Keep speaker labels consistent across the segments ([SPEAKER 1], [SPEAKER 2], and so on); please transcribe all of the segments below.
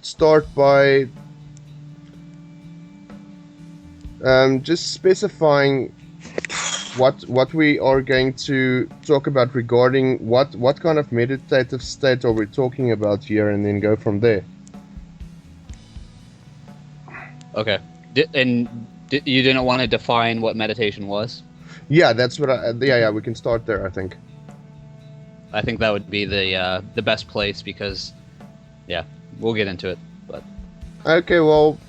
[SPEAKER 1] start by just specifying what we are going to talk about regarding what kind of meditative state are we talking about here, and then go from there.
[SPEAKER 2] Okay. You didn't want to define what meditation was?
[SPEAKER 1] Yeah, that's what yeah, we can start there, I think.
[SPEAKER 2] I think that would be the best place because, yeah, we'll get into it. But
[SPEAKER 1] Okay, well,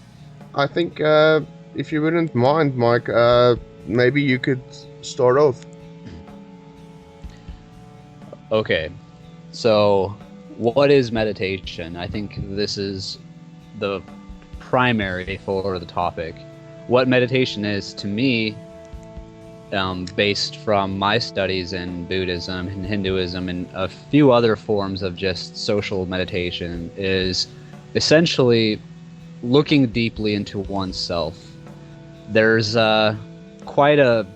[SPEAKER 1] I think if you wouldn't mind, Mike, maybe you could start off.
[SPEAKER 2] okay, so what is meditation? I think this is the primary for the topic. What meditation is to me, based from my studies in Buddhism and Hinduism and a few other forms of just social meditation, is essentially looking deeply into oneself. There's quite a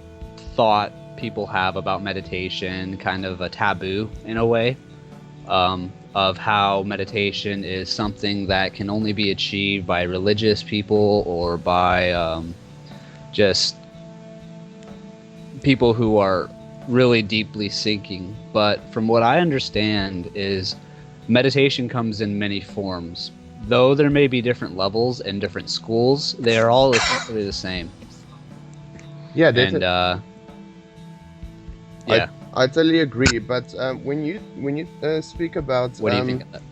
[SPEAKER 2] thought people have about meditation, kind of a taboo in a way, of how meditation is something that can only be achieved by religious people or by just people who are really deeply seeking. But from what I understand is meditation comes in many forms. Though there may be different levels and different schools, they are all essentially the same.
[SPEAKER 1] Yeah,
[SPEAKER 2] And yeah,
[SPEAKER 1] I totally agree. But when you speak about
[SPEAKER 2] what do you think of that?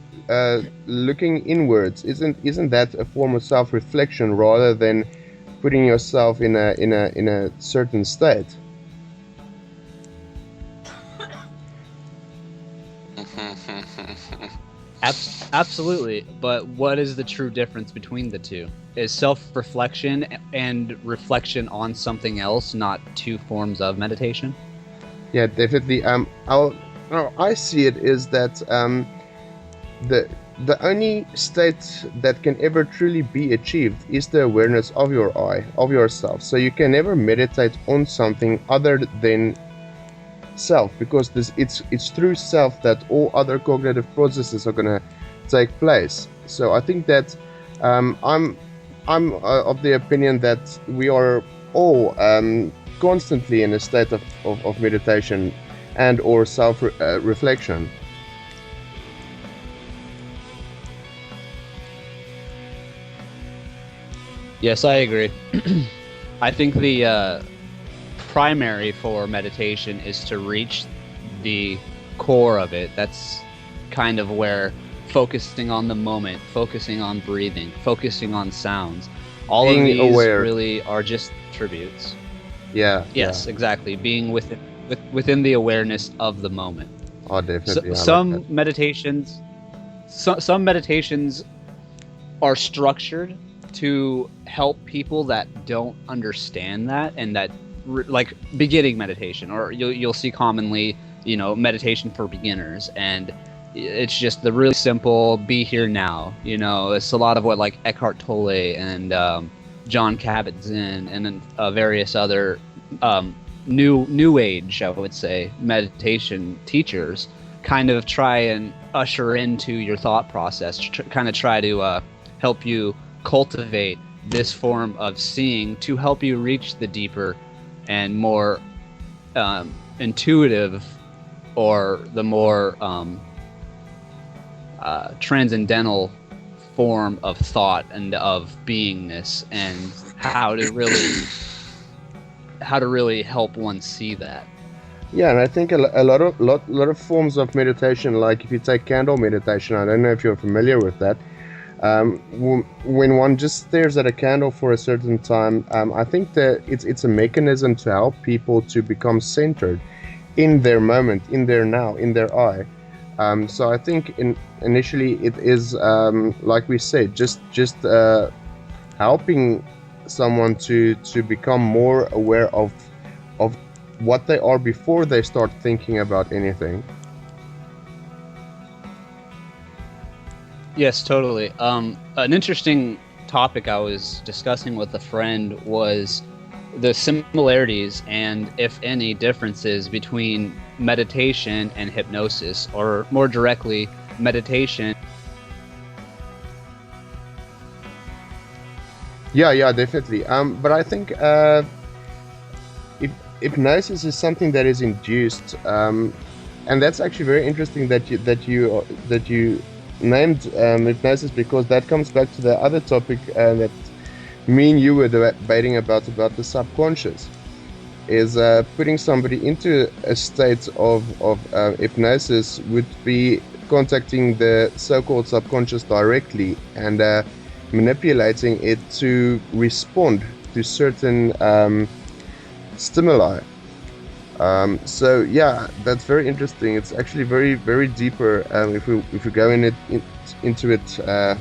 [SPEAKER 1] looking inwards, isn't that a form of self-reflection rather than putting yourself in a certain state?
[SPEAKER 2] Absolutely, but what is the true difference between the two? Is self-reflection and reflection on something else not two forms of meditation?
[SPEAKER 1] Yeah, definitely. I see it is that the only state that can ever truly be achieved is the awareness of your I, of yourself. So you can never meditate on something other than self, because it's through self that all other cognitive processes are gonna take place. So I think that I'm of the opinion that we are all constantly in a state of meditation and or self reflection.
[SPEAKER 2] Yes, I agree. I think the primary for meditation is to reach the core of it. That's kind of where focusing on the moment, focusing on breathing, focusing on sounds, all
[SPEAKER 1] Being
[SPEAKER 2] of these
[SPEAKER 1] aware.
[SPEAKER 2] really are just tributes.
[SPEAKER 1] Yeah.
[SPEAKER 2] Yes, exactly. Being within the awareness of the moment.
[SPEAKER 1] Oh, definitely.
[SPEAKER 2] Some meditations, some meditations are structured to help people that don't understand that, and that like beginning meditation, or you'll see commonly, meditation for beginners, and it's just the really simple be here now. It's a lot of what like Eckhart Tolle and John Kabat-Zinn and then various other new age, I would say, meditation teachers kind of try and usher into your thought process, kind of try to help you cultivate this form of seeing to help you reach the deeper and more intuitive, or the more transcendental form of thought and of beingness, and how to really help one see that.
[SPEAKER 1] Yeah, and I think a lot of forms of meditation, like if you take candle meditation, I don't know if you're familiar with that. When one just stares at a candle for a certain time, I think that it's a mechanism to help people to become centered in their moment, in their now, in their I. So I think initially it is, like we said, just helping someone to become more aware of what they are before they start thinking about anything.
[SPEAKER 2] Yes, totally. An interesting topic I was discussing with a friend was the similarities and, if any, differences between meditation and hypnosis, or more directly, meditation
[SPEAKER 1] Yeah, definitely. But I think if hypnosis is something that is induced, and that's actually very interesting that you named hypnosis, because that comes back to the other topic that me and you were debating about the subconscious. Is putting somebody into a state of hypnosis would be contacting the so-called subconscious directly and manipulating it to respond to certain stimuli. So yeah, that's very interesting. It's actually very, very deeper if we go into it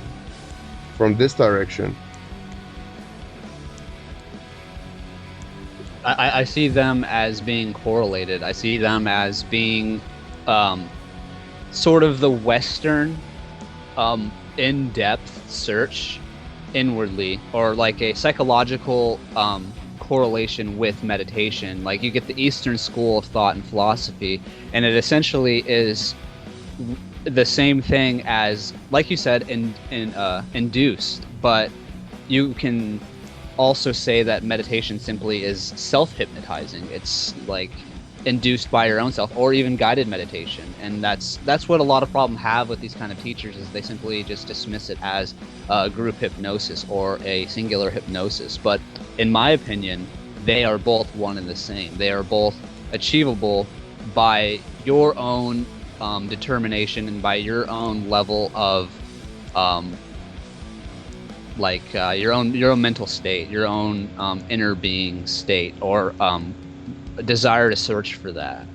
[SPEAKER 1] from this direction.
[SPEAKER 2] I see them as being correlated. I see them as being sort of the Western in-depth search inwardly, or like a psychological correlation with meditation. Like you get the Eastern school of thought and philosophy, and it essentially is the same thing as, like you said, induced, but you can also say that meditation simply is self-hypnotizing. It's like induced by your own self, or even guided meditation. And that's what a lot of problems have with these kind of teachers, is they simply just dismiss it as a group hypnosis or a singular hypnosis. But in my opinion, they are both one and the same. They are both achievable by your own determination and by your own level of your own mental state, your own inner being state, or a desire to search for that.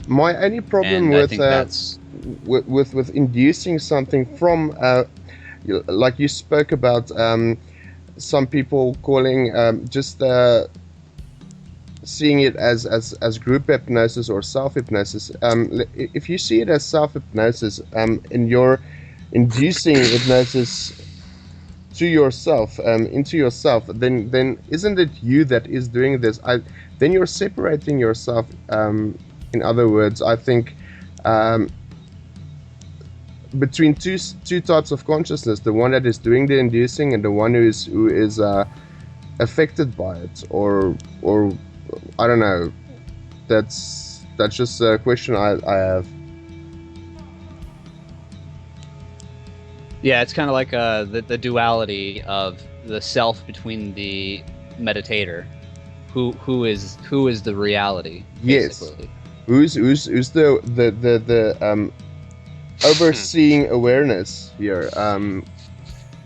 [SPEAKER 1] My only problem with inducing something from, like you spoke about, some people calling just seeing it as group hypnosis or self hypnosis. If you see it as self hypnosis, and you're inducing hypnosis to yourself, into yourself, then isn't it you that is doing this? Then you're separating yourself. In other words, I think between two types of consciousness: the one that is doing the inducing and the one who is affected by it, or I don't know. That's just a question I have.
[SPEAKER 2] Yeah, it's kind of like the duality of the self between the meditator, who is the reality. Basically.
[SPEAKER 1] Yes, who's the overseeing awareness here.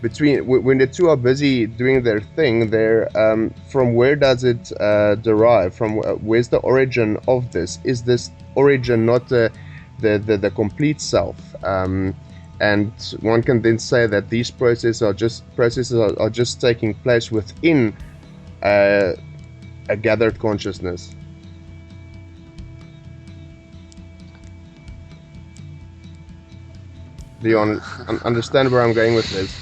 [SPEAKER 1] Between when the two are busy doing their thing, they're from where does it derive? From where's the origin of this? Is this origin not the complete self? And one can then say that these processes are just taking place within a gathered consciousness. Do you understand where I'm going with this?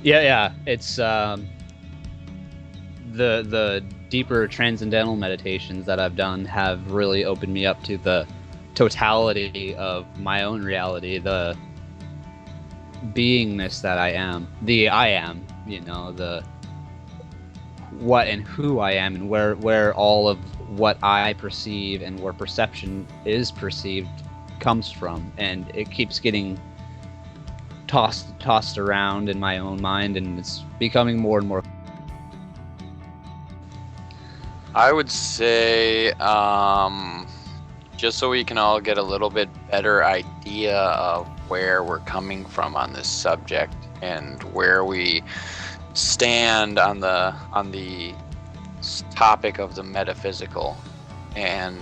[SPEAKER 2] Yeah. It's the deeper transcendental meditations that I've done have really opened me up to the totality of my own reality, the beingness that I am, the I am, the what and who I am, and where all of what I perceive and where perception is perceived comes from. And it keeps getting tossed around in my own mind, and it's becoming more and more.
[SPEAKER 3] I would say just so we can all get a little bit better idea of where we're coming from on this subject and where we stand on the topic of the metaphysical, and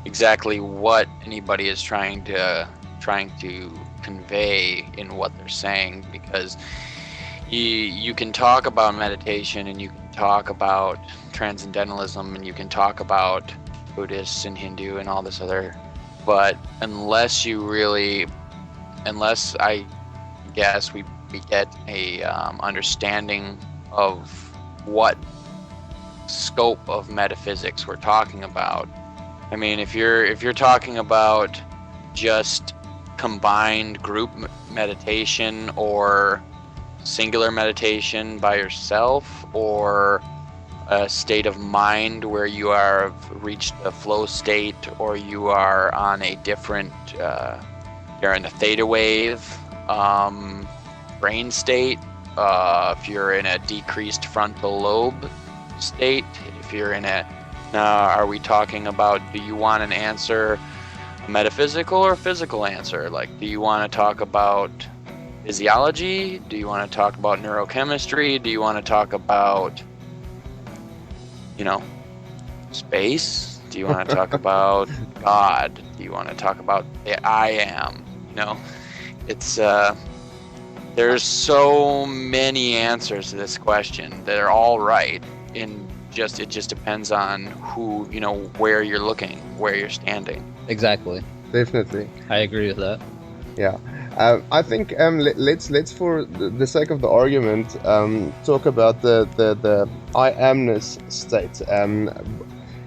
[SPEAKER 3] exactly what anybody is trying to convey in what they're saying, because you can talk about meditation and you can talk about transcendentalism and you can talk about Buddhists and Hindu and all this other, but unless I guess we get a understanding of what scope of metaphysics we're talking about. I mean, if you're talking about just combined group meditation or singular meditation by yourself, or a state of mind where you are reached a flow state, or you are on a different, you're in a theta wave brain state, if you're in a decreased frontal lobe state, if you're in a, now are we talking about, do you want an answer, a metaphysical or physical answer? Like, do you want to talk about physiology? Do you want to talk about neurochemistry? Do you want to talk about, you know, space? Do you want to talk about God? Do you want to talk about the I am? You know, it's there's so many answers to this question that are all right, and it just depends on who, you know, where you're looking, where you're standing.
[SPEAKER 2] Exactly.
[SPEAKER 1] Definitely.
[SPEAKER 2] I agree with that.
[SPEAKER 1] Yeah. I think let's for the sake of the argument talk about the I amness state.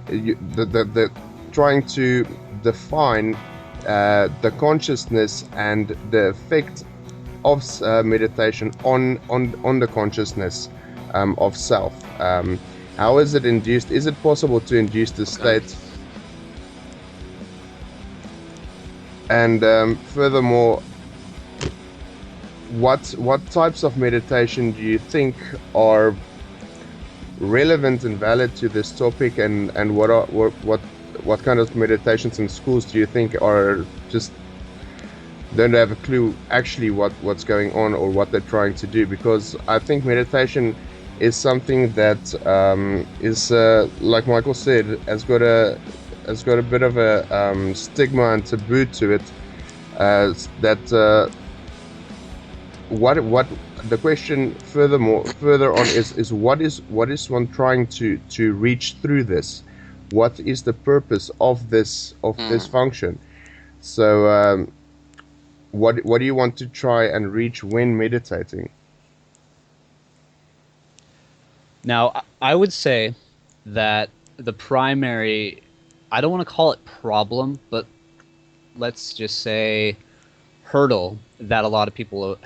[SPEAKER 1] The trying to define the consciousness and the effect of meditation on the consciousness of self. How is it induced? Is it possible to induce the state? And furthermore, what types of meditation do you think are relevant and valid to this topic, and what kind of meditations in schools do you think are just don't have a clue actually what's going on or what they're trying to do? Because I think meditation is something that is like Michael said, has got a bit of a stigma and taboo to it. What the question further on is what is one trying to reach through this? What is the purpose of this function? So what do you want to try and reach when meditating?
[SPEAKER 2] Now, I would say that the primary, I don't want to call it problem, but let's just say hurdle that a lot of people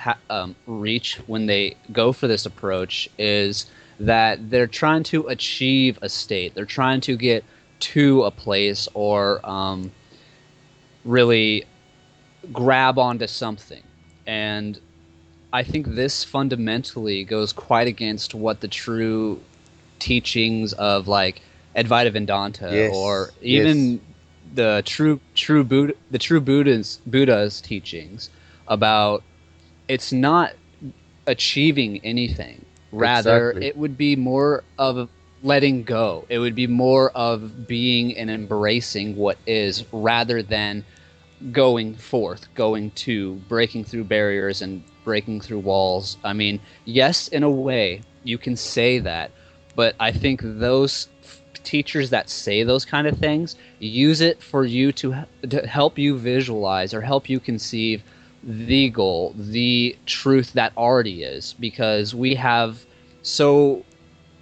[SPEAKER 2] reach when they go for this approach is that they're trying to achieve a state. They're trying to get to a place or really grab onto something. And I think this fundamentally goes quite against what the true teachings of like Advaita Vedanta,
[SPEAKER 1] yes,
[SPEAKER 2] or even the true Buddha's teachings about. It's not achieving anything. Rather,
[SPEAKER 1] exactly.
[SPEAKER 2] It would be more of letting go. It would be more of being and embracing what is, rather than going forth, going to, breaking through barriers and breaking through walls. I mean, yes, in a way, you can say that, but I think those teachers that say those kind of things use it for you to help you visualize or help you conceive the goal, the truth that already is, because we have so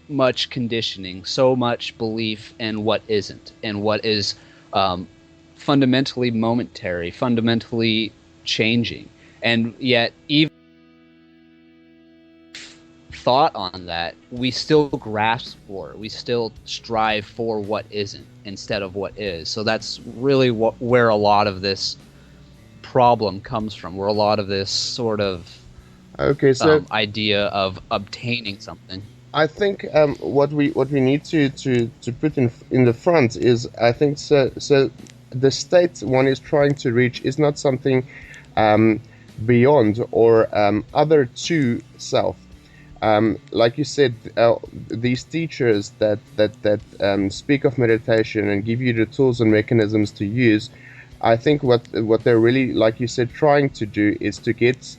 [SPEAKER 2] much conditioning, so much belief in what isn't, and what is fundamentally momentary, fundamentally changing. And yet, even thought on that, we still grasp for it. We still strive for what isn't instead of what is. So that's really where a lot of this problem comes from, where a lot of this sort of idea of obtaining something.
[SPEAKER 1] I think what we need to put in the front is, I think so the state one is trying to reach is not something beyond or other to self. Like you said, these teachers that speak of meditation and give you the tools and mechanisms to use, I think what they're really, like you said, trying to do is to get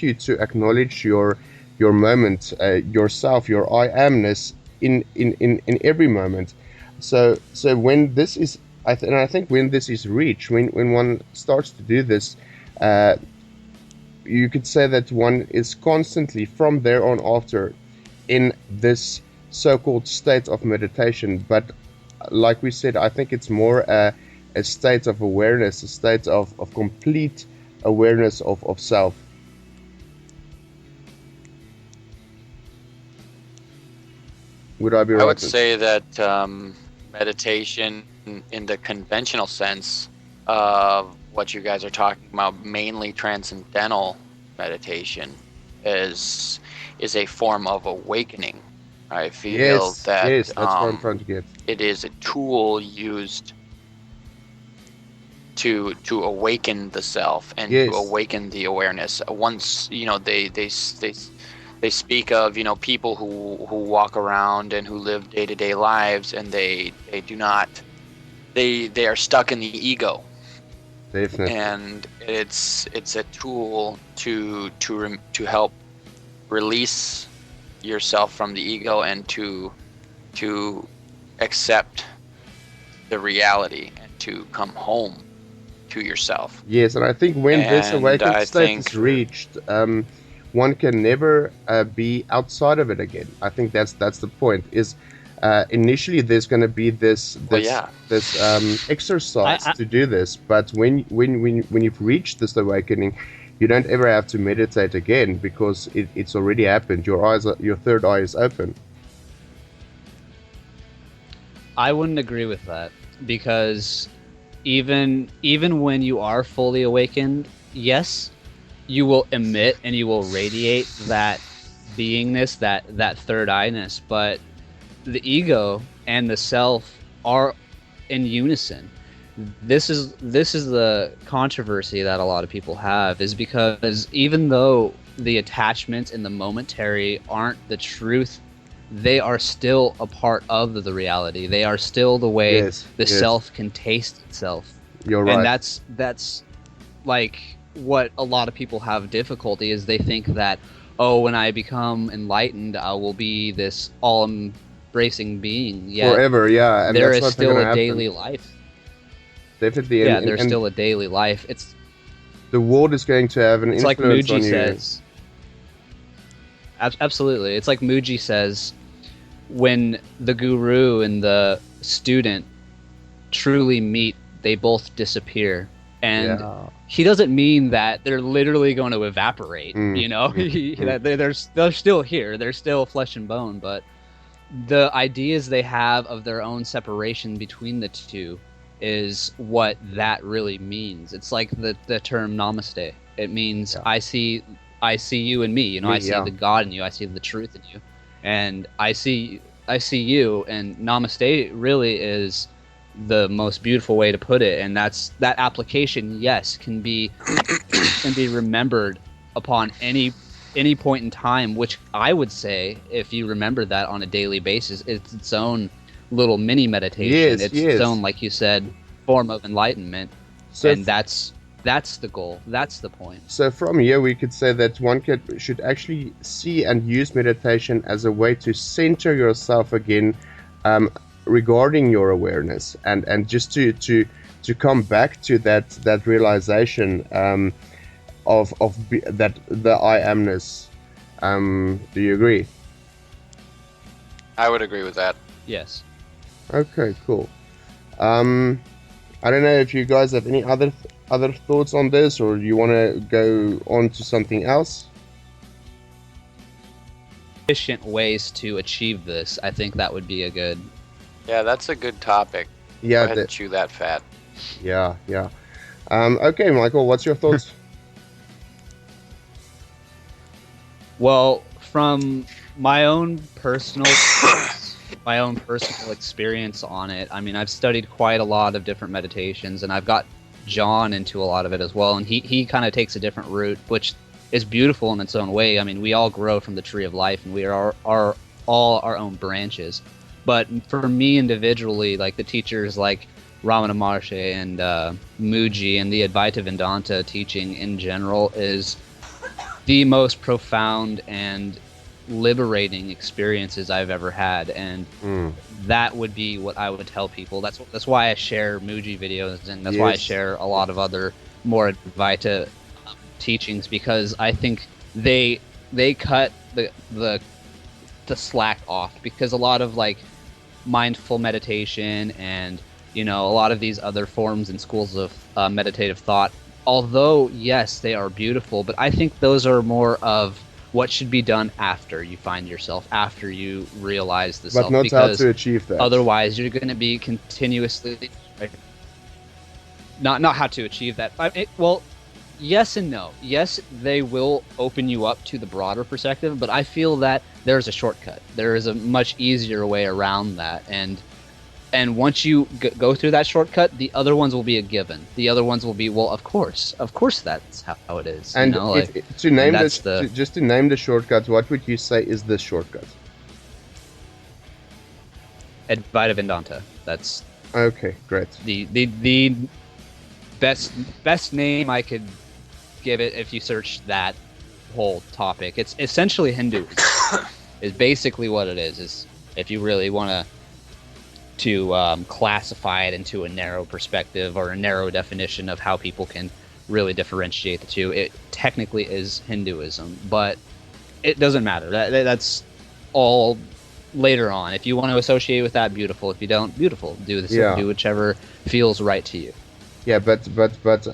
[SPEAKER 1] you to acknowledge your moment, yourself, your I amness in every moment. So when this is, I think when this is reached, when one starts to do this, you could say that one is constantly from there on after in this so-called state of meditation. But like we said, I think it's more a state of awareness, a state of complete awareness of self. Would I be right?
[SPEAKER 3] I would say that meditation, in the conventional sense of what you guys are talking about, mainly transcendental meditation, is a form of awakening. I feel
[SPEAKER 1] Yes,
[SPEAKER 3] that
[SPEAKER 1] yes, that's what I'm trying to get.
[SPEAKER 3] it is a tool used to awaken the self and to
[SPEAKER 1] Yes,
[SPEAKER 3] awaken the awareness. Once they speak of people who walk around and who live day-to-day lives, and they do not, they are stuck in the ego,
[SPEAKER 1] definitely.
[SPEAKER 3] and it's a tool to help release yourself from the ego and to accept the reality and to come home to yourself.
[SPEAKER 1] Yes, and I think when this
[SPEAKER 3] And
[SPEAKER 1] awakened
[SPEAKER 3] I
[SPEAKER 1] state
[SPEAKER 3] think,
[SPEAKER 1] is reached, one can never be outside of it again. I think that's the point. Is initially there's going to be this
[SPEAKER 3] well, yeah,
[SPEAKER 1] exercise
[SPEAKER 2] I
[SPEAKER 1] to do this, but when you've reached this awakening, you don't ever have to meditate again because it's already happened. Your third eye is open.
[SPEAKER 2] I wouldn't agree with that, because even when you are fully awakened, yes, you will emit and you will radiate that beingness, that third eye-ness, but the ego and the self are in unison. This is the controversy that a lot of people have, is because even though the attachments and the momentary aren't the truth, they are still a part of the reality. They are still the way
[SPEAKER 1] Yes,
[SPEAKER 2] the
[SPEAKER 1] yes,
[SPEAKER 2] self can taste itself.
[SPEAKER 1] you're
[SPEAKER 2] And
[SPEAKER 1] right.
[SPEAKER 2] that's like what a lot of people have difficulty is. They think that, oh, when I become enlightened, I will be this all embracing being. Yet
[SPEAKER 1] Forever, yeah, and
[SPEAKER 2] there
[SPEAKER 1] that's
[SPEAKER 2] is
[SPEAKER 1] not going
[SPEAKER 2] still
[SPEAKER 1] to
[SPEAKER 2] a
[SPEAKER 1] happen.
[SPEAKER 2] daily life.
[SPEAKER 1] Definitely,
[SPEAKER 2] Yeah,
[SPEAKER 1] and,
[SPEAKER 2] there's
[SPEAKER 1] and
[SPEAKER 2] still a daily life.
[SPEAKER 1] the world is going to have an
[SPEAKER 2] It's like
[SPEAKER 1] influence
[SPEAKER 2] Muji
[SPEAKER 1] on you.
[SPEAKER 2] says. Absolutely. It's like Muji says, when the guru and the student truly meet, they both disappear. And
[SPEAKER 1] Yeah.
[SPEAKER 2] he doesn't mean that they're literally going to evaporate,
[SPEAKER 1] Mm,
[SPEAKER 2] you know?
[SPEAKER 1] mm.
[SPEAKER 2] That they're still here. They're still flesh and bone, but the ideas they have of their own separation between the two is what that really means. It's like the term namaste. It means
[SPEAKER 1] Yeah.
[SPEAKER 2] I see you and me, you know,
[SPEAKER 1] Me,
[SPEAKER 2] I see
[SPEAKER 1] yeah.
[SPEAKER 2] the God in you, I see the truth in you. And I see you, and namaste really is the most beautiful way to put it. And that application, yes, can be remembered upon any point in time, which I would say, if you remember that on a daily basis, it's its own little mini meditation.
[SPEAKER 1] Yes,
[SPEAKER 2] It's its own,
[SPEAKER 1] yes.
[SPEAKER 2] like you said, form of enlightenment.
[SPEAKER 1] So,
[SPEAKER 2] And that's the goal. That's the point.
[SPEAKER 1] so from here, we could say that should actually see and use meditation as a way to center yourself again, um, regarding your awareness, and just to come back to that realization, that the I amness. Do you agree?
[SPEAKER 3] I would agree with that.
[SPEAKER 2] Yes.
[SPEAKER 1] Okay, cool. Um, I don't know if you guys have any other thoughts on this, or you want to go on to something else.
[SPEAKER 2] Efficient ways to achieve this, I think that would be a good.
[SPEAKER 3] Yeah, that's a good topic. Go
[SPEAKER 1] Yeah,
[SPEAKER 3] ahead and chew that fat.
[SPEAKER 1] yeah, yeah. Okay, Michael, what's your thoughts?
[SPEAKER 2] Well, from my own personal experience on it, I mean, I've studied quite a lot of different meditations, and I've got John into a lot of it as well, and he kind of takes a different route, which is beautiful in its own way. I mean, we all grow from the tree of life, and we are all our own branches. But for me individually, like the teachers like Ramana Maharshi and Muji and the Advaita Vedanta teaching in general is the most profound and liberating experiences I've ever had, and
[SPEAKER 1] Mm,
[SPEAKER 2] that would be what I would tell people. That's why I share Muji videos, and that's why I
[SPEAKER 1] yes,
[SPEAKER 2] share a lot of other more Advaita teachings, because I think they cut the slack off, because a lot of like mindful meditation and a lot of these other forms and schools of meditative thought, although yes, they are beautiful, but I think those are more of what should be done after you find yourself, after you realize the
[SPEAKER 1] But
[SPEAKER 2] self.
[SPEAKER 1] not how
[SPEAKER 2] Because
[SPEAKER 1] to achieve that.
[SPEAKER 2] otherwise, you're going to be continuously not how to achieve that. Well, yes and no. Yes, they will open you up to the broader perspective, but I feel that there's a shortcut. There is a much easier way around that, and once you go through that shortcut, the other ones will be a given. The other ones will be, well, of course that's how it is.
[SPEAKER 1] And
[SPEAKER 2] you know,
[SPEAKER 1] to name just to name the shortcut, what would you say is the shortcut?
[SPEAKER 2] Advaita Vedanta. That's
[SPEAKER 1] okay. Great.
[SPEAKER 2] The best name I could give it if you search that whole topic. It's essentially Hinduism. Is basically what it is. Is if you really want to classify it into a narrow perspective or a narrow definition of how people can really differentiate the two, it technically is Hinduism, but it doesn't matter. That's all later on. If you want to associate with that, beautiful. If you don't, beautiful. Do this.
[SPEAKER 1] Yeah.
[SPEAKER 2] Do whichever feels right to you.
[SPEAKER 1] Yeah, but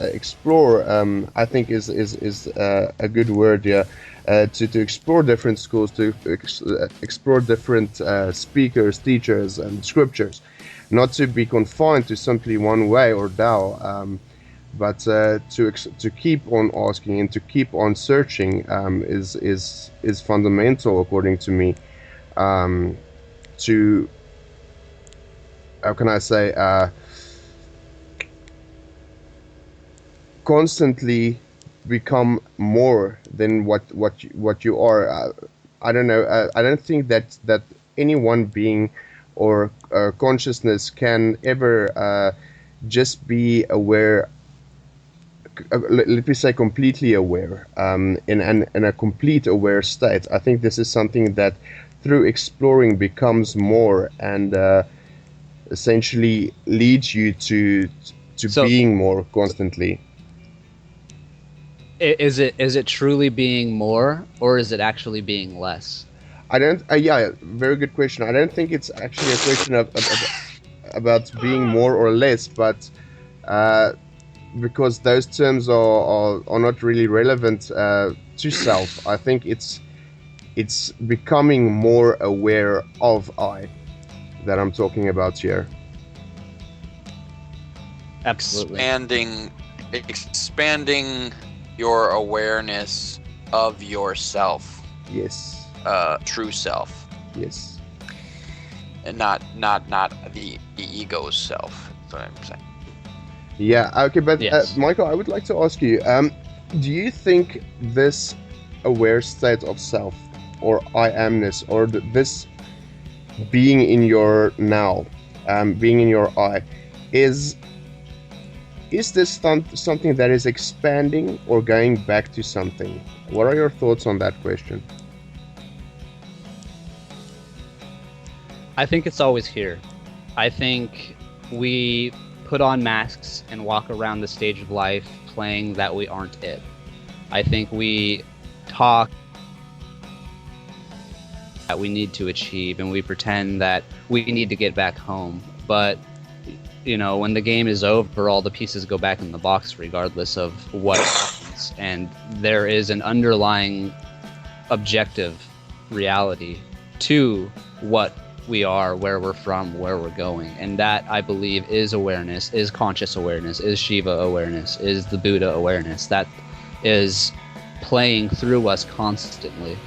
[SPEAKER 1] explore. I think is a good word. Yeah, to explore different schools, to explore different speakers, teachers, and scriptures, not to be confined to simply one way or Tao, but to keep on asking and to keep on searching is fundamental according to me. To how can I say? Constantly become more than what you are. I don't know. I don't think that any one being or consciousness can ever just be aware. Let me say completely aware. In a complete aware state. I think this is something that through exploring becomes more and essentially leads you to being more constantly.
[SPEAKER 2] Is it truly being more, or is it actually being less?
[SPEAKER 1] I don't. Yeah, very good question. I don't think it's actually a question about being more or less, but because those terms are not really relevant to self. I think it's becoming more aware of I that I'm talking about here.
[SPEAKER 2] Absolutely.
[SPEAKER 3] Expanding your awareness of yourself.
[SPEAKER 1] Yes.
[SPEAKER 3] True self.
[SPEAKER 1] Yes.
[SPEAKER 3] And not the ego's self. That's what I'm saying.
[SPEAKER 1] Yeah. Okay, but
[SPEAKER 2] Yes.
[SPEAKER 1] Michael, I would like to ask you: do you think this aware state of self, or I amness, or this being in your now, being in your I, is this something that is expanding or going back to something? What are your thoughts on that question?
[SPEAKER 2] I think it's always here. I think we put on masks and walk around the stage of life playing that we aren't it. I think we talk that we need to achieve and we pretend that we need to get back home. But you know, when the game is over, all the pieces go back in the box regardless of what happens. And there is an underlying objective reality to what we are, where we're from, where we're going. And that, I believe, is awareness, is conscious awareness, is Shiva awareness, is the Buddha awareness. That is playing through us constantly.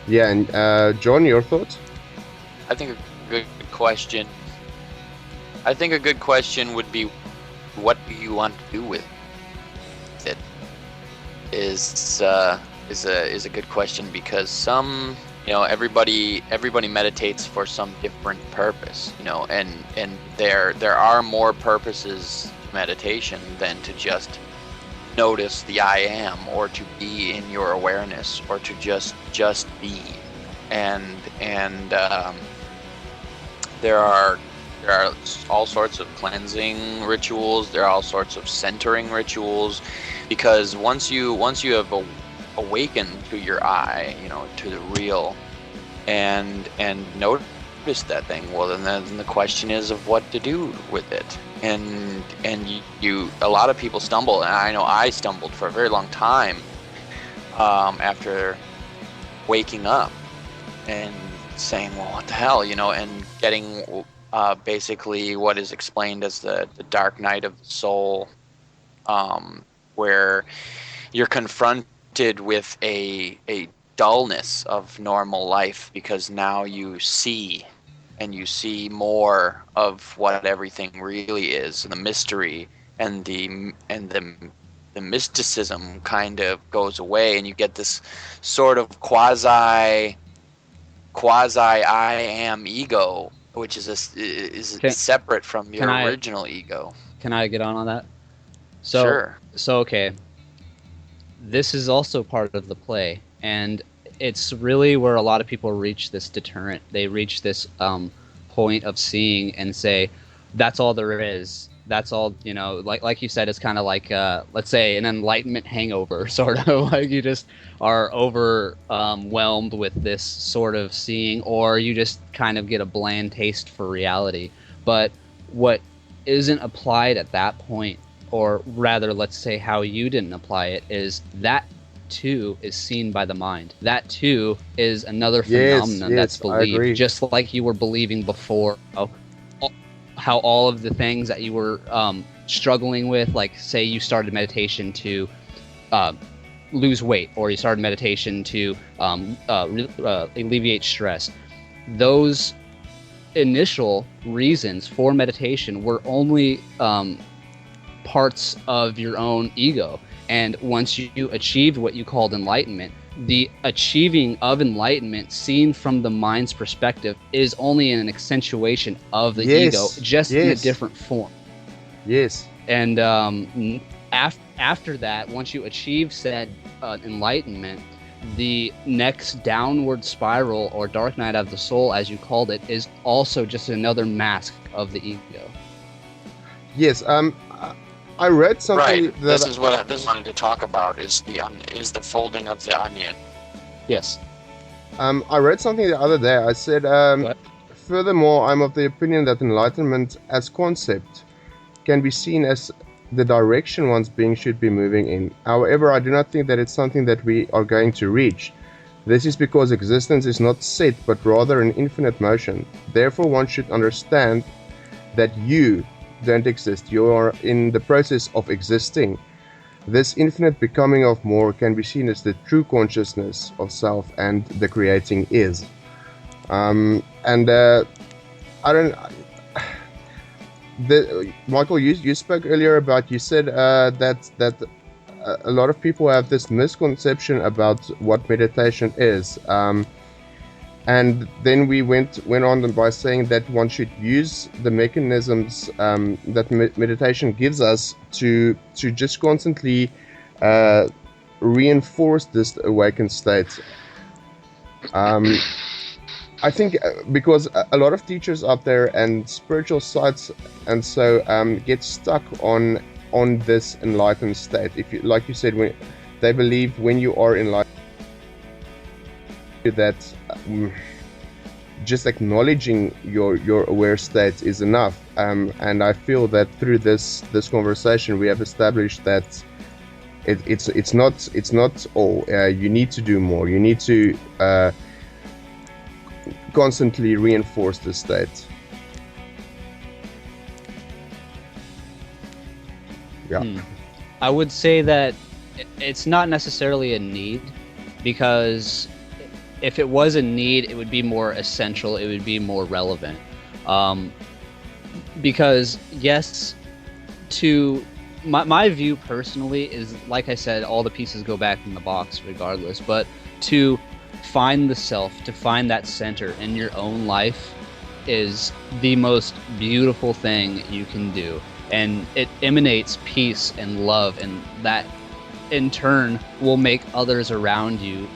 [SPEAKER 1] Yeah, and John, your thoughts?
[SPEAKER 3] I think a good question. I think a good question would be, what do you want to do with it? Is a good question, because everybody meditates for some different purpose, and there are more purposes to meditation than to just notice the I am, or to be in your awareness, or to just be, and there are all sorts of cleansing rituals. There are all sorts of centering rituals, because once you have awakened to your I, to the real, and notice that thing, well, then the question is of what to do with it. And you a lot of people stumble, and I know I stumbled for a very long time, after waking up and saying, well, what the hell, and getting basically what is explained as the dark night of the soul, where you're confronted with a dullness of normal life, because now you see more of what everything really is, and the mystery and the mysticism kind of goes away, and you get this sort of quasi I am ego, which is separate from your original ego.
[SPEAKER 2] Can I get on that? So,
[SPEAKER 3] sure.
[SPEAKER 2] So okay, this is also part of the play, and it's really where a lot of people reach this deterrent. They reach this point of seeing and say, that's all there is. That's all, like you said, it's kind of like, let's say, an enlightenment hangover, sort of. Like you just are overwhelmed with this sort of seeing, or you just kind of get a bland taste for reality. But what isn't applied at that point, or rather, let's say how you didn't apply it, is that too is seen by the mind. That too is another phenomenon that's believed, just like you were believing before. How all of the things that you were struggling with, like say you started meditation to lose weight, or you started meditation to alleviate stress, those initial reasons for meditation were only parts of your own ego. And once you achieved what you called enlightenment, the achieving of enlightenment seen from the mind's perspective is only an accentuation of the ego, just in a different form.
[SPEAKER 1] Yes.
[SPEAKER 2] And after that, once you achieve said enlightenment, the next downward spiral, or dark night of the soul, as you called it, is also just another mask of the ego.
[SPEAKER 1] Yes. I read something.
[SPEAKER 3] Right. This is what I wanted to talk about: is the folding of the onion.
[SPEAKER 2] Yes.
[SPEAKER 1] I read something the other day. I said, furthermore, I'm of the opinion that enlightenment as concept can be seen as the direction one's being should be moving in. However, I do not think that it's something that we are going to reach. This is because existence is not set, but rather an infinite motion. Therefore, one should understand that you don't exist. You are in the process of existing. This infinite becoming of more can be seen as the true consciousness of self and the creating is. Michael, you spoke earlier about, you said that a lot of people have this misconception about what meditation is. And then we went on by saying that one should use the mechanisms that meditation gives us to just constantly reinforce this awakened state. I think because a lot of teachers out there and spiritual sites and so get stuck on this enlightened state. If you, like you said, when they believe when you are enlightened, that just acknowledging your aware state is enough, and I feel that through this conversation we have established that it's not all. You need to do more. You need to constantly reinforce the state. Yeah.
[SPEAKER 2] I would say that it's not necessarily a need, because if it was a need, it would be more essential, it would be more relevant. Because yes, to my view personally is, like I said, all the pieces go back in the box regardless, but to find the self, to find that center in your own life is the most beautiful thing you can do. And it emanates peace and love, and that in turn will make others around you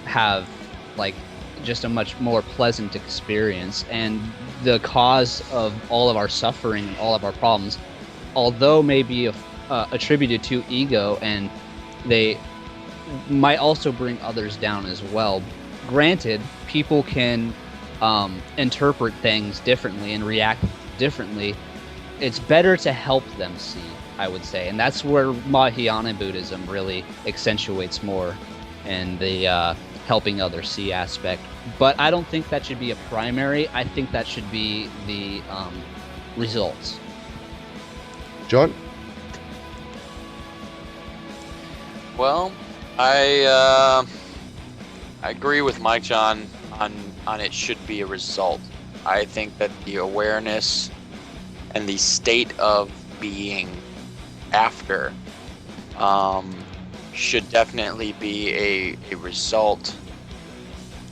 [SPEAKER 2] have like just a much more pleasant experience. And the cause of all of our suffering, all of our problems, although may be attributed to ego, and they might also bring others down as well. Granted, people can interpret things differently and react differently. It's better to help them see I would say, and that's where Mahayana Buddhism really accentuates more, and the helping others see aspect. But I don't think that should be a primary. I think that should be the results.
[SPEAKER 1] John?
[SPEAKER 3] Well, I agree with Mike John on it should be a result. I think that the awareness and the state of being after should definitely be a result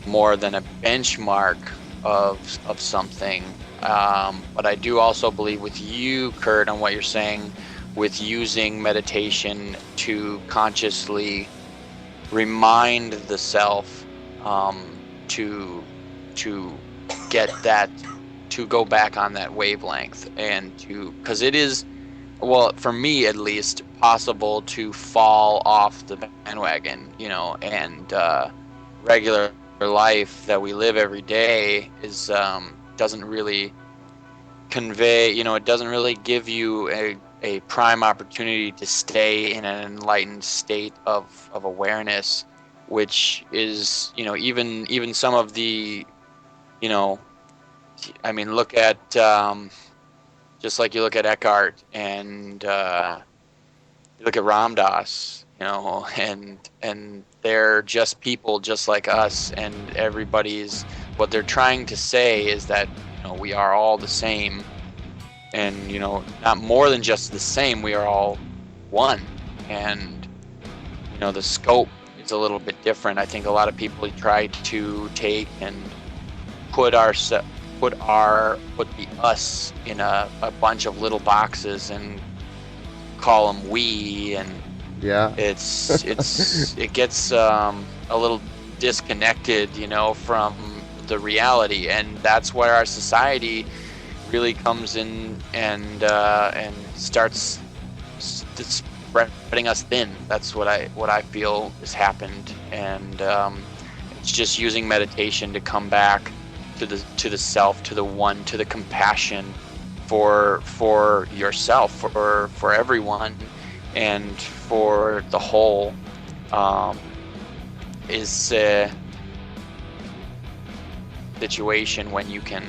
[SPEAKER 3] more than a benchmark of something. But I do also believe with you, Kurt, on what you're saying, with using meditation to consciously remind the self to get that, to go back on that wavelength, and to, because it is, well, for me at least, possible to fall off the bandwagon, you know, and regular life that we live every day is doesn't really convey, you know, it doesn't really give you a prime opportunity to stay in an enlightened state of awareness, which is, you know, even some of the, you know, I mean, look at just like you look at Eckhart and you look at Ram Dass, you know, and they're just people just like us, and everybody's, what they're trying to say is that, you know, we are all the same, and, you know, not more than just the same, we are all one. And, you know, the scope is a little bit different. I think a lot of people try to take and put the us in a bunch of little boxes and call them we, and
[SPEAKER 1] Yeah.
[SPEAKER 3] it gets a little disconnected, you know, from the reality, and that's where our society really comes in and starts spreading us thin. That's what I feel has happened, and it's just using meditation to come back to the self, to the one, to the compassion for yourself, for everyone, and for the whole, is a situation when you can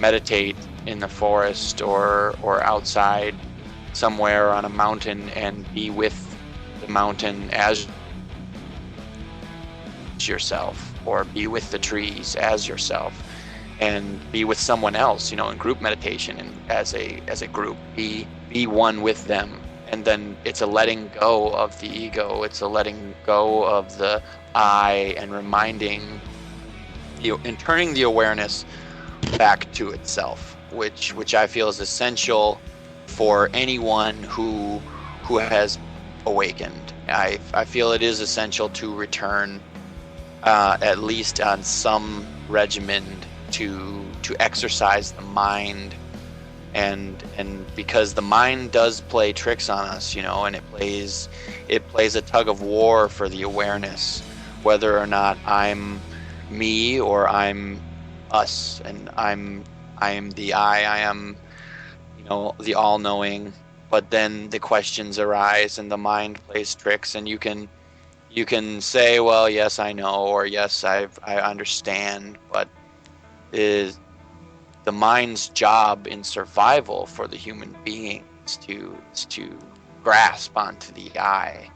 [SPEAKER 3] meditate in the forest or outside somewhere on a mountain and be with the mountain as yourself, or be with the trees as yourself, and be with someone else, you know, in group meditation, and as a group, be one with them. And then it's a letting go of the ego, it's a letting go of the I, and reminding you, and turning the awareness back to itself, which I feel is essential for anyone who has awakened. I feel it is essential to return at least on some regimen to exercise the mind, and because the mind does play tricks on us, you know, and it plays a tug of war for the awareness, whether or not I'm me or I'm us, and I am the I am, you know, the all-knowing. But then the questions arise and the mind plays tricks, and you can say, well, yes, I know, or yes, I understand, but is the mind's job in survival for the human being is to grasp onto the I,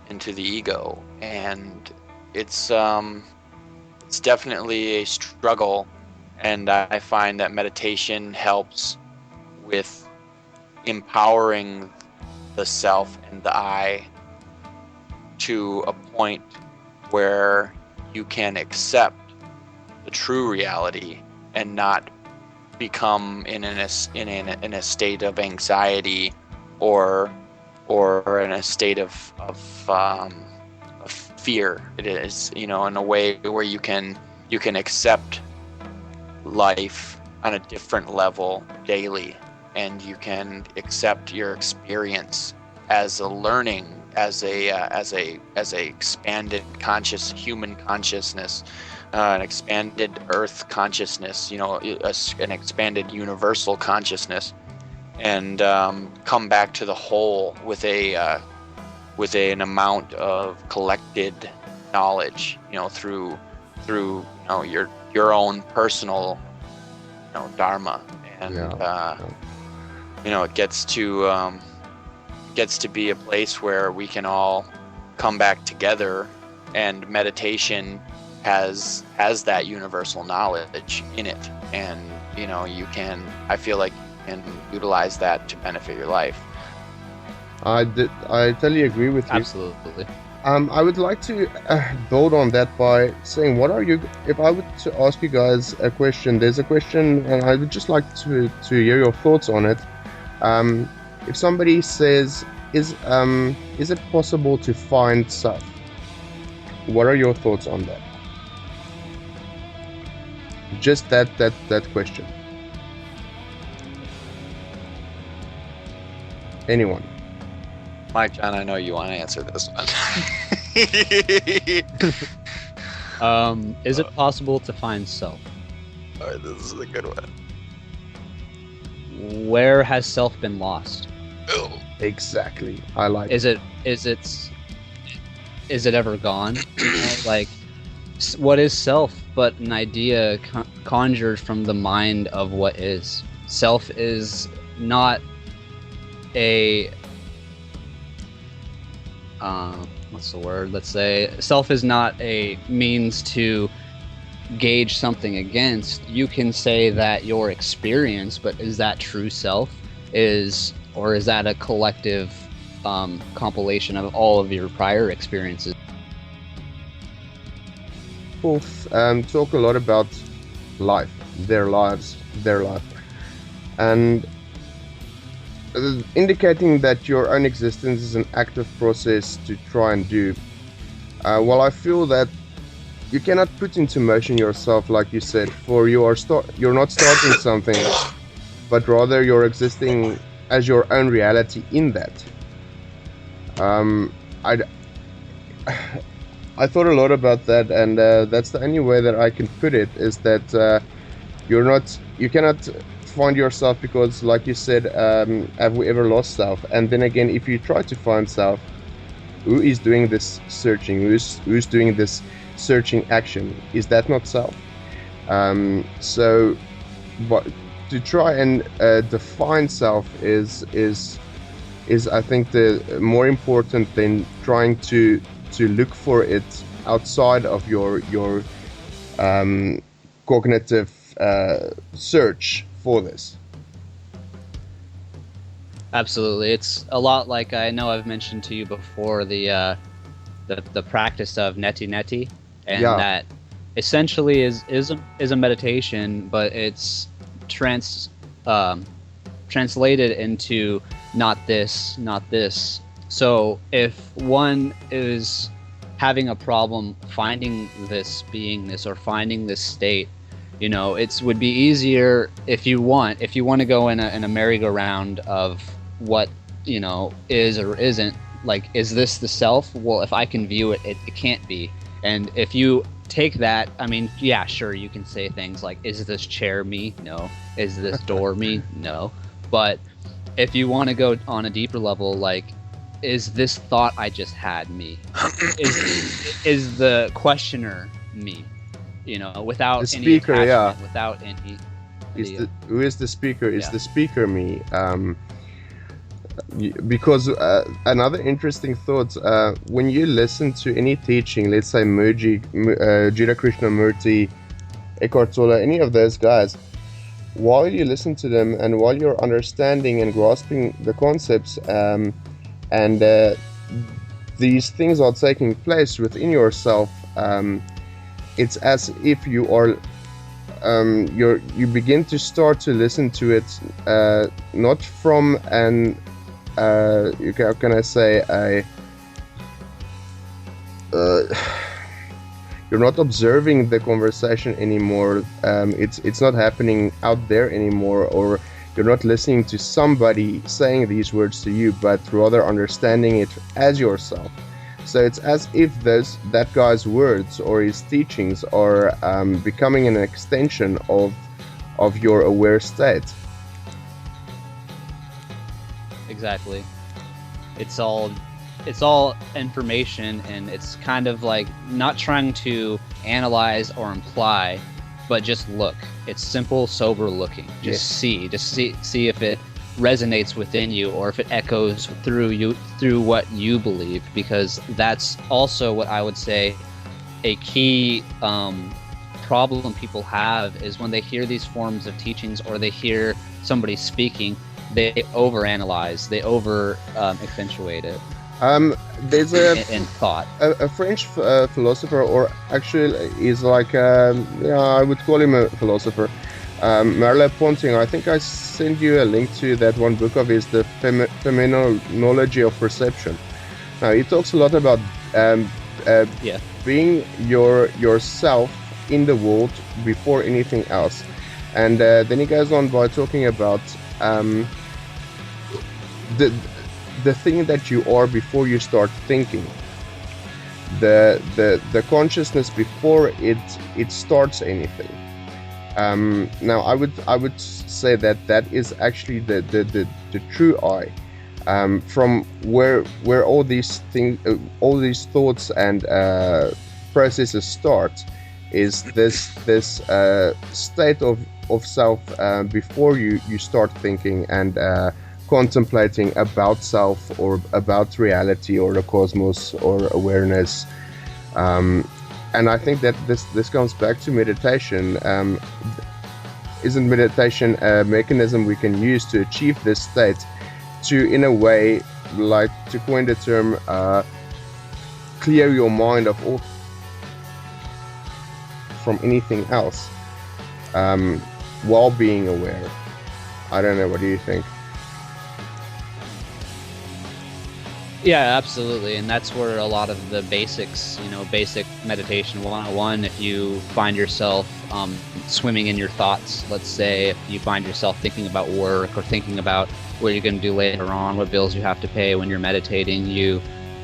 [SPEAKER 3] into the ego, and it's definitely a struggle. And I find that meditation helps with empowering the self and the I to a point where you can accept the true reality and not become in a state of anxiety or in a state of fear. It is, you know, in a way where you can accept life on a different level daily, and you can accept your experience as a learning, as a expanded conscious human consciousness, an expanded earth consciousness, you know, an expanded universal consciousness, and come back to the whole with an amount of collected knowledge, through your own personal dharma, and it gets to be a place where we can all come back together, and meditation has that universal knowledge in it, and I feel like you can utilize that to benefit your life.
[SPEAKER 1] I totally agree with you.
[SPEAKER 2] Absolutely.
[SPEAKER 1] I would like to build on that by saying, if I were to ask you guys a question, there's a question, and I would just like to hear your thoughts on it. If somebody says, is it possible to find self? What are your thoughts on that? Just that question. Anyone?
[SPEAKER 3] Mike, John, I know you want to answer this one.
[SPEAKER 2] Is it possible to find self?
[SPEAKER 3] All right, this is a good one.
[SPEAKER 2] Where has self been lost?
[SPEAKER 3] Oh.
[SPEAKER 1] Exactly. I like.
[SPEAKER 2] Is it ever gone? Like, what is self but an idea conjured from the mind of what is? Self is not a what's the word? Let's say self is not a means to gauge something against. You can say that your experience, but is that true self? Or is that a collective compilation of all of your prior experiences?
[SPEAKER 1] People talk a lot about life, their life, and indicating that your own existence is an active process to try and do. Well, I feel that you cannot put into motion yourself, like you said, for you're not starting something, but rather you're existing as your own reality in that. I thought a lot about that, and that's the only way that I can put it, is that you cannot find yourself, because, like you said, have we ever lost self? And then again, if you try to find self, who is doing this searching? Who's doing this searching action? Is that not self? So, but to try and define self is I think the more important than trying to look for it outside of your cognitive search for this.
[SPEAKER 2] Absolutely. It's a lot like, I know I've mentioned to you before, the practice of neti, and that essentially is a meditation, but it's translated into not this. So if one is having a problem finding this beingness or finding this state, it would be easier if you want to go in a merry-go-round of what is or isn't. Like, is this the self? Well, if I can view it, it can't be. And if you take that, I mean, yeah, sure, you can say things like, is this chair me? No. Is this door me? No. But if you want to go on a deeper level, like, is this thought I just had me? Is the questioner me? Without
[SPEAKER 1] the speaker,
[SPEAKER 2] any attachment,
[SPEAKER 1] yeah.
[SPEAKER 2] Without any.
[SPEAKER 1] Who is the speaker? Is the speaker me? Because another interesting thought, when you listen to any teaching, let's say Murji, Judah Krishnamurti, Eckhart Tolle, any of those guys, while you listen to them and while you're understanding and grasping the concepts, and these things are taking place within yourself, it's as if you are you begin to start to listen to it, not from an how can I say, you're not observing the conversation anymore. It's not happening out there anymore, or you're not listening to somebody saying these words to you, but rather understanding it as yourself. So it's as if that guy's words or his teachings are becoming an extension of your aware state.
[SPEAKER 2] exactly. It's all information, and it's kind of like not trying to analyze or imply, but just look. It's simple, sober looking. Just see if it resonates within you, or if it echoes through what you believe, because that's also what I would say a key problem people have is when they hear these forms of teachings, or they hear somebody speaking, they overanalyze, they accentuate it.
[SPEAKER 1] There's
[SPEAKER 2] in thought.
[SPEAKER 1] A French philosopher, or actually is like I would call him a philosopher, Merleau-Ponty. I think I sent you a link to that one book of his, the Phenomenology of Perception. Now he talks a lot about being yourself in the world before anything else, and then he goes on by talking about the thing that you are before you start thinking, the consciousness before it starts anything. Now I would say that is actually the true I, from where all these things, all these thoughts and processes start, is this state of self before you start thinking and contemplating about self, or about reality, or the cosmos, or awareness. And I think that this comes back to meditation. Isn't meditation a mechanism we can use to achieve this state, to, in a way, like to coin the term, clear your mind of all from anything else, while being aware? I don't know, what do you think?
[SPEAKER 2] Yeah, absolutely. And that's where a lot of the basics, basic meditation 101, if you find yourself swimming in your thoughts, let's say, if you find yourself thinking about work, or thinking about what you're going to do later on, what bills you have to pay, when you're meditating, you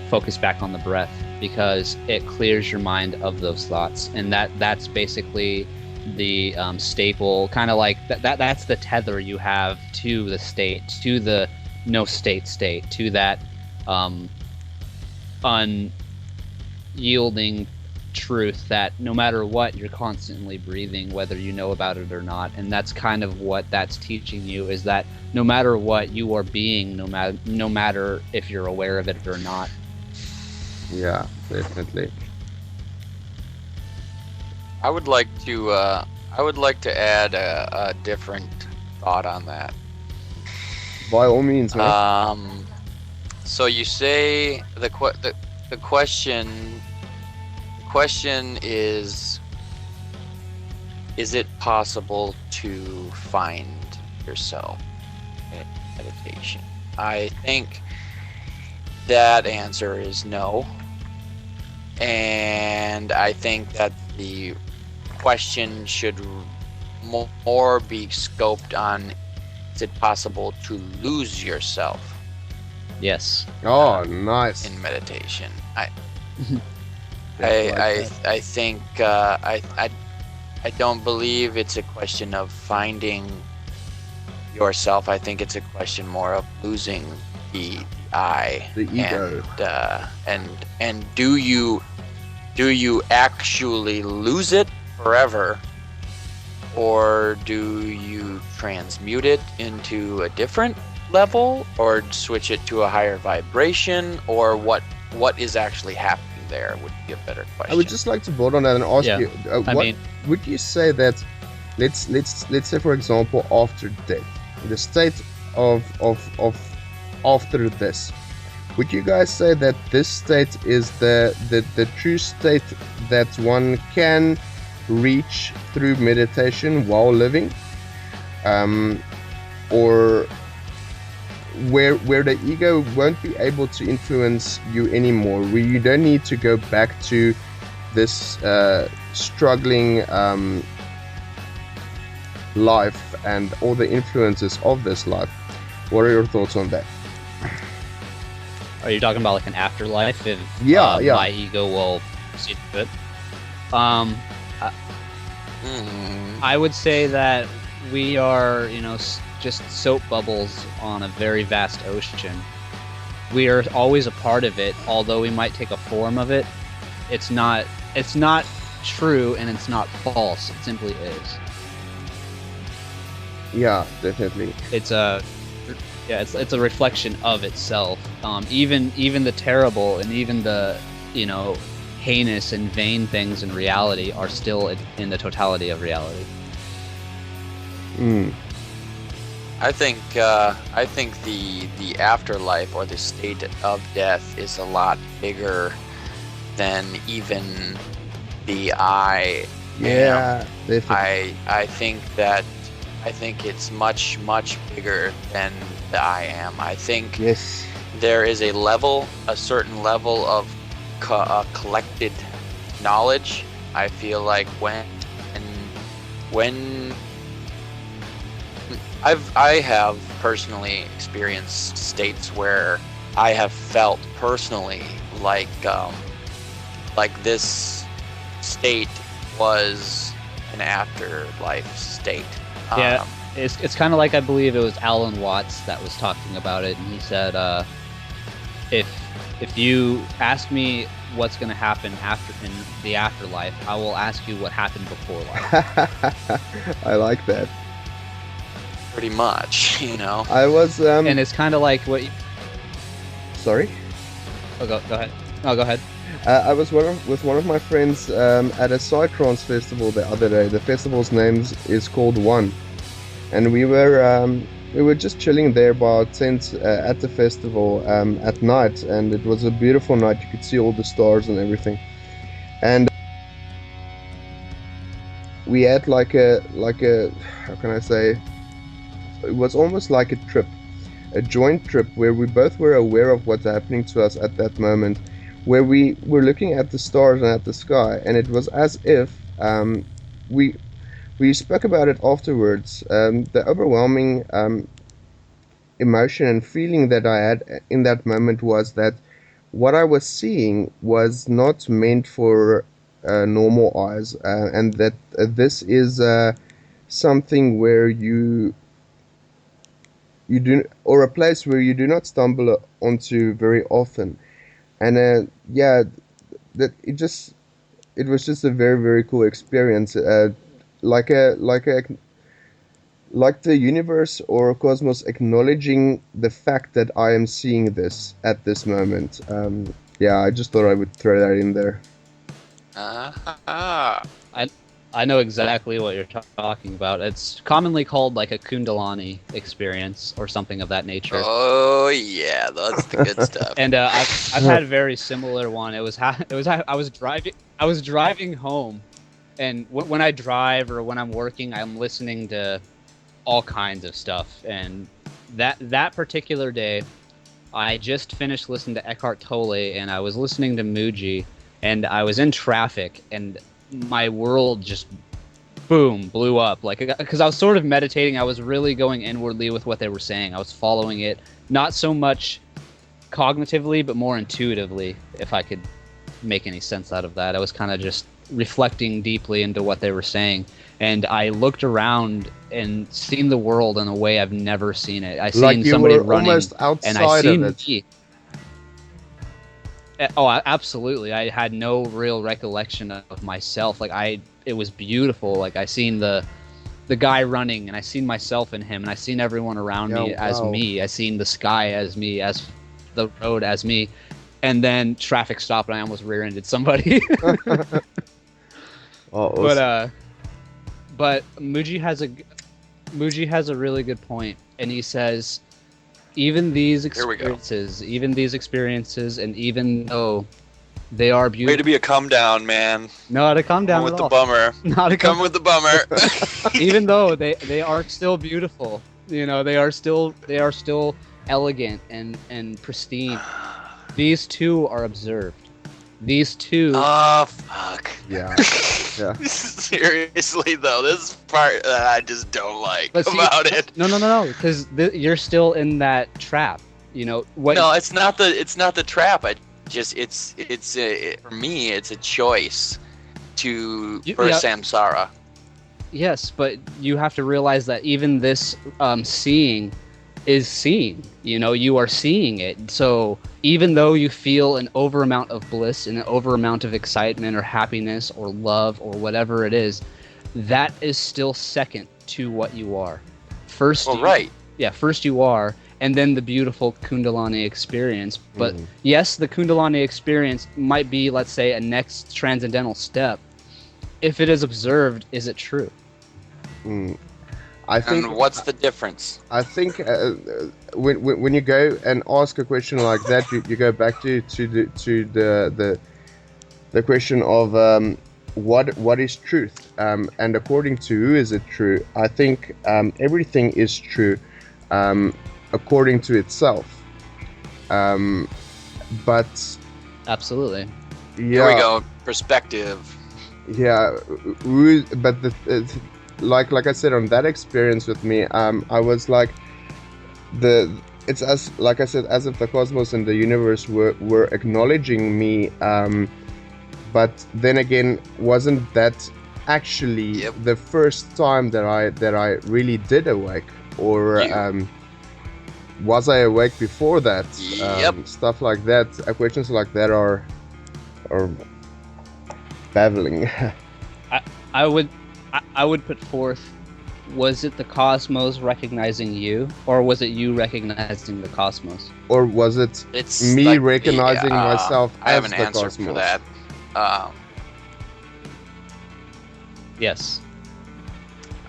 [SPEAKER 2] focus back on the breath, because it clears your mind of those thoughts. And that's basically the staple, kind of like that's the tether you have to the state, to the no state, to that unyielding truth that no matter what, you're constantly breathing, whether you know about it or not. And that's kind of what that's teaching you, is that no matter what, you are being, no matter if you're aware of it or not.
[SPEAKER 1] Yeah, definitely.
[SPEAKER 3] I would like to add a different thought on that.
[SPEAKER 1] By all means, man.
[SPEAKER 3] So you say the question is it possible to find yourself in meditation? I think that answer is no. And I think that the question should more be scoped on, is it possible to lose yourself?
[SPEAKER 2] Yes.
[SPEAKER 1] Oh, nice.
[SPEAKER 3] In meditation, I think I don't believe it's a question of finding yourself. I think it's a question more of losing the I,
[SPEAKER 1] the ego,
[SPEAKER 3] and do you actually lose it forever, or do you transmute it into a different level, or switch it to a higher vibration, or what is actually happening there would be a better question.
[SPEAKER 1] I would just like to build on that and ask you, would you say that, let's say, for example, after death, the state of after this, would you guys say that this state is the true state that one can reach through meditation while living, or where the ego won't be able to influence you anymore, where you don't need to go back to this struggling life and all the influences of this life? What are your thoughts on that?
[SPEAKER 2] Are you talking about like an afterlife? If my ego will see to it. I would say that we are, just soap bubbles on a very vast ocean. We are always a part of it, although we might take a form of it. It's not true and it's not false. It simply is.
[SPEAKER 1] Yeah, definitely.
[SPEAKER 2] It's a reflection of itself. Even the terrible and even the heinous and vain things in reality are still in the totality of reality.
[SPEAKER 3] I think the afterlife or the state of death is a lot bigger than even the I
[SPEAKER 1] Yeah,
[SPEAKER 3] am.
[SPEAKER 1] definitely.
[SPEAKER 3] I think it's much bigger than the I am. I think
[SPEAKER 1] Yes.
[SPEAKER 3] there is a certain level of collected knowledge. I feel like when I have personally experienced states where I have felt personally like this state was an afterlife state.
[SPEAKER 2] Yeah, it's kind of like, I believe it was Alan Watts that was talking about it, and he said, if you ask me what's going to happen in the afterlife, I will ask you what happened before life.
[SPEAKER 1] I like that.
[SPEAKER 3] Pretty much,
[SPEAKER 1] I was
[SPEAKER 2] And it's kind of like what.
[SPEAKER 1] Sorry.
[SPEAKER 2] Oh, go ahead. No, go ahead.
[SPEAKER 1] I was with one of my friends at a Psytrance festival the other day. The festival's name is called One, and we were just chilling there by our tent at the festival at night, and it was a beautiful night. You could see all the stars and everything, and we had like a how can I say? It was almost like a joint trip where we both were aware of what's happening to us at that moment, where we were looking at the stars and at the sky, and it was as if we spoke about it afterwards. The overwhelming emotion and feeling that I had in that moment was that what I was seeing was not meant for normal eyes, and that this is something where you do, or a place where you do not stumble onto very often. And that it was just a very, very cool experience, like the universe or cosmos acknowledging the fact that I am seeing this at this moment. I just thought I would throw that in there.
[SPEAKER 2] I know exactly what you're talking about. It's commonly called like a Kundalini experience or something of that nature.
[SPEAKER 3] Oh yeah, that's the good stuff.
[SPEAKER 2] And I've had a very similar one. I was driving home, and when I drive or when I'm working, I'm listening to all kinds of stuff. And that particular day, I just finished listening to Eckhart Tolle, and I was listening to Muji, and I was in traffic, and my world just blew up, like, because I was sort of meditating. I was really going inwardly with what they were saying. I was following it, not so much cognitively, but more intuitively, if I could make any sense out of that. I was kind of just reflecting deeply into what they were saying, and I looked around and seen the world in a way I've never seen it. I seen
[SPEAKER 1] Like you
[SPEAKER 2] somebody
[SPEAKER 1] were
[SPEAKER 2] running,
[SPEAKER 1] almost outside
[SPEAKER 2] and I seen
[SPEAKER 1] of it.
[SPEAKER 2] me. Oh, absolutely. I had no real recollection of myself. Like, it was beautiful. Like, I seen the guy running, and I seen myself in him, and I seen everyone around me as me. I seen the sky as me, as the road as me, and then traffic stopped, and I almost rear-ended somebody.
[SPEAKER 1] Awesome.
[SPEAKER 2] But Muji has a really good point, and he says, even these experiences, and even though they are beautiful.
[SPEAKER 3] Way to be a come down, man.
[SPEAKER 2] No, to come down
[SPEAKER 3] with
[SPEAKER 2] at
[SPEAKER 3] the
[SPEAKER 2] all.
[SPEAKER 3] bummer.
[SPEAKER 2] Not to
[SPEAKER 3] Come with the bummer.
[SPEAKER 2] Even though they are still beautiful, they are still elegant and pristine. These two are observed. These two.
[SPEAKER 3] Oh fuck.
[SPEAKER 1] Yeah. Yeah.
[SPEAKER 3] Seriously though, this part that I just don't like
[SPEAKER 2] But see,
[SPEAKER 3] about it.
[SPEAKER 2] No, because you're still in that trap. What?
[SPEAKER 3] No, it's not the trap. For me, it's a choice for samsara.
[SPEAKER 2] Yes, but you have to realize that even this seeing is seeing. You know, you are seeing it. So even though you feel an over amount of bliss and an over amount of excitement or happiness or love or whatever it is, that is still second to what you are. First,
[SPEAKER 3] Well, right.
[SPEAKER 2] first you are, and then the beautiful Kundalini experience. But yes, the Kundalini experience might be, let's say, a next transcendental step. If it is observed, is it true?
[SPEAKER 1] I think.
[SPEAKER 3] And what's the difference?
[SPEAKER 1] I think when you go and ask a question like that, you go back to the question of what is truth, and according to who is it true? I think everything is true according to itself. But
[SPEAKER 2] Absolutely.
[SPEAKER 1] yeah,
[SPEAKER 3] Here we go. Perspective.
[SPEAKER 1] yeah. But like I said, on that experience with me, I was like, it's as like I said, as if the cosmos and the universe were acknowledging me. But then again, wasn't that actually the first time that I really did awake, or was I awake before that? Stuff like that. Questions like that are baffling.
[SPEAKER 2] I would put forth, was it the cosmos recognizing you, or was it you recognizing the cosmos?
[SPEAKER 1] Or was it
[SPEAKER 3] It's
[SPEAKER 1] me
[SPEAKER 3] like
[SPEAKER 1] recognizing myself
[SPEAKER 3] I have
[SPEAKER 1] as
[SPEAKER 3] an
[SPEAKER 1] the
[SPEAKER 3] answer
[SPEAKER 1] cosmos?
[SPEAKER 3] for that.
[SPEAKER 2] Yes.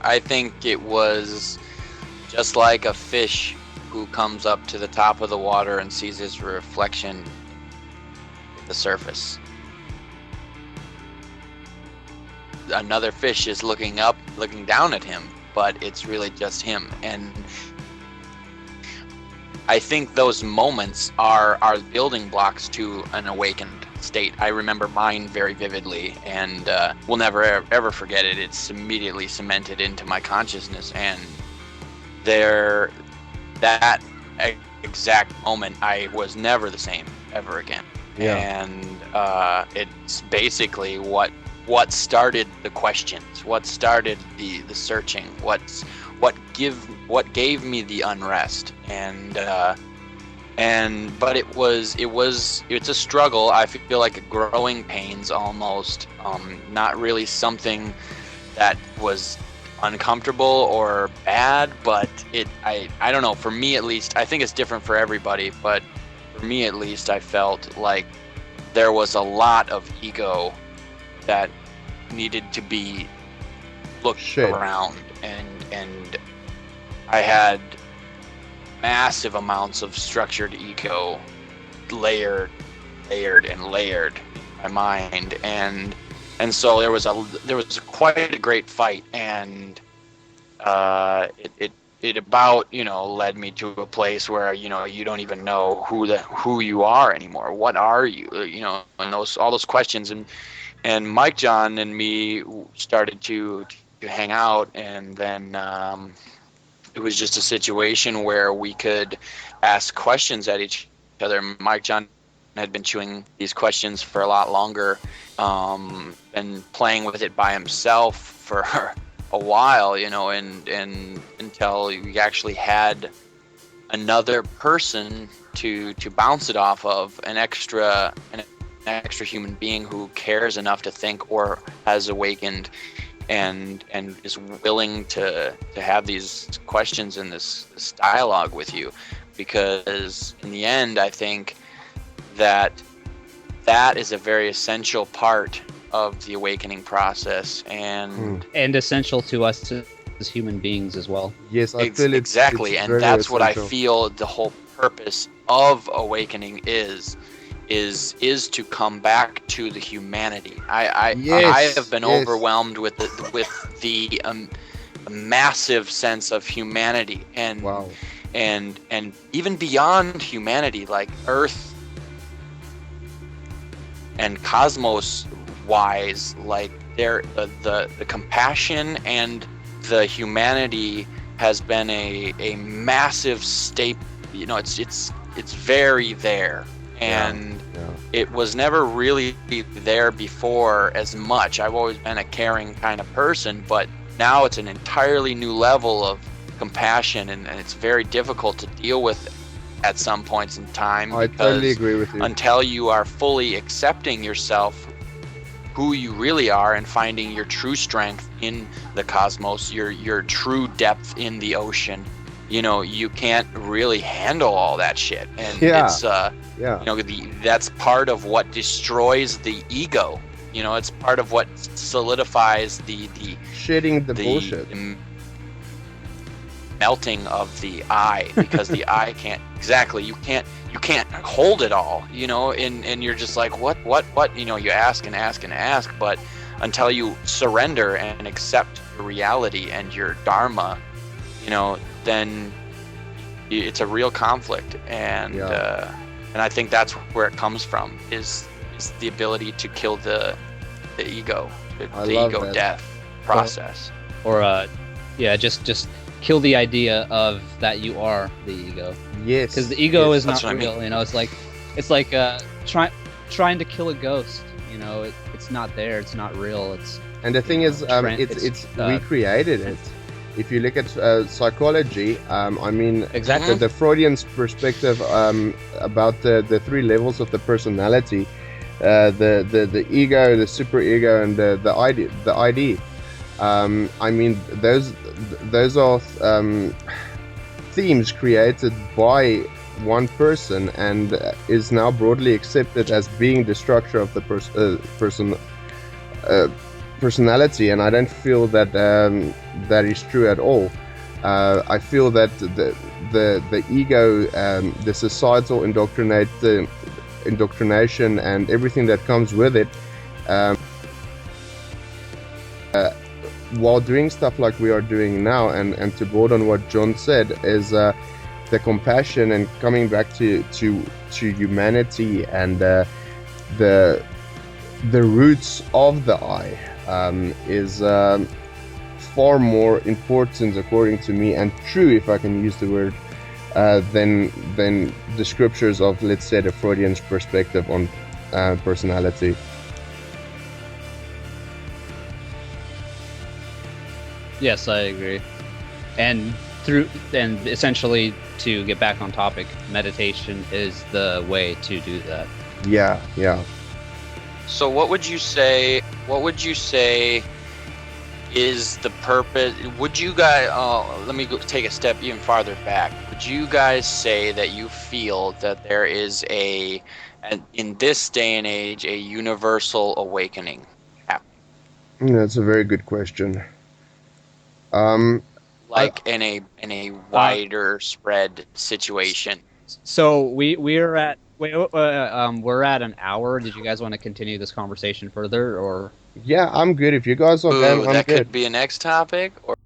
[SPEAKER 3] I think it was just like a fish who comes up to the top of the water and sees his reflection at the surface. Another fish is looking up, looking down at him, but it's really just him. And I think those moments are building blocks to an awakened state. I remember mine very vividly, and will never ever forget it. It's immediately cemented into my consciousness, and that exact moment, I was never the same ever again.
[SPEAKER 1] Yeah.
[SPEAKER 3] And it's basically what started the questions, what started the searching, what gave me the unrest, but it's a struggle. I feel like a growing pains almost, not really something that was uncomfortable or bad, but I don't know, for me at least, I think it's different for everybody, but for me at least, I felt like there was a lot of ego that needed to be looked around, and I had massive amounts of structured ego layered in my mind, and so there was quite a great fight, and it about, led me to a place where, you don't even know who you are anymore. What are you? And all those questions, and Mike, John, and me started to hang out, and then it was just a situation where we could ask questions at each other. Mike, John had been chewing these questions for a lot longer, and playing with it by himself for a while, and until we actually had another person to bounce it off of, an extra human being who cares enough to think or has awakened and is willing to have these questions and this dialogue with you. Because in the end, I think that is a very essential part of the awakening process, and
[SPEAKER 2] essential to us as human beings as well.
[SPEAKER 1] Yes, I feel
[SPEAKER 3] exactly,
[SPEAKER 1] it's
[SPEAKER 3] and
[SPEAKER 1] very
[SPEAKER 3] that's what I
[SPEAKER 1] essential.
[SPEAKER 3] feel the whole purpose of awakening is to come back to the humanity. I have been overwhelmed with the massive sense of humanity, and
[SPEAKER 1] Wow.
[SPEAKER 3] and even beyond humanity, like Earth and cosmos wise, like the compassion and the humanity has been a massive staple. It's very there, and it was never really there before as much. I've always been a caring kind of person, but now it's an entirely new level of compassion, and it's very difficult to deal with at some points in time.
[SPEAKER 1] I totally agree with you.
[SPEAKER 3] Until you are fully accepting yourself, who you really are, and finding your true strength in the cosmos, your true depth in the ocean, you can't really handle all that shit. And it's that's part of what destroys the ego. It's part of what solidifies the
[SPEAKER 1] shedding the bullshit,
[SPEAKER 3] melting of the I, because the I can't you can't hold it all, and you're just like, what, you ask and ask and ask, but until you surrender and accept your reality and your dharma, then it's a real conflict. And I think that's where it comes from, is the ability to kill the ego, the ego death process.
[SPEAKER 2] Or just kill the idea of that you are the ego.
[SPEAKER 1] Yes,
[SPEAKER 2] because the ego is not
[SPEAKER 3] real.
[SPEAKER 2] I mean. It's like trying to kill a ghost. It's not there. It's not real.
[SPEAKER 1] And the thing is, it's recreated it. If you look at psychology,
[SPEAKER 2] exactly
[SPEAKER 1] the Freudian perspective about the three levels of the personality, the ego, the superego, and the ID. Those are themes created by one person, and is now broadly accepted as being the structure of the personality. And I don't feel that that is true at all. I feel that the ego, the societal indoctrination, and everything that comes with it, while doing stuff like we are doing now, and to build on what John said, is the compassion and coming back to humanity, and the roots of the I is far more important, according to me, and true, if I can use the word, than the scriptures of, let's say, the Freudian perspective on personality.
[SPEAKER 2] Yes, I agree. And essentially, to get back on topic, meditation is the way to do that.
[SPEAKER 1] Yeah.
[SPEAKER 3] So what would you say is the purpose? Would you guys, let me take a step even farther back. Would you guys say that you feel that there is in this day and age, a universal awakening happening?
[SPEAKER 1] That's a very good question.
[SPEAKER 3] Like in a wider spread situation.
[SPEAKER 2] So we're at we're at an hour. Did you guys want to continue this conversation further, or?
[SPEAKER 1] Yeah, I'm good. If you guys are game, I'm
[SPEAKER 3] that
[SPEAKER 1] good.
[SPEAKER 3] could be a next topic, or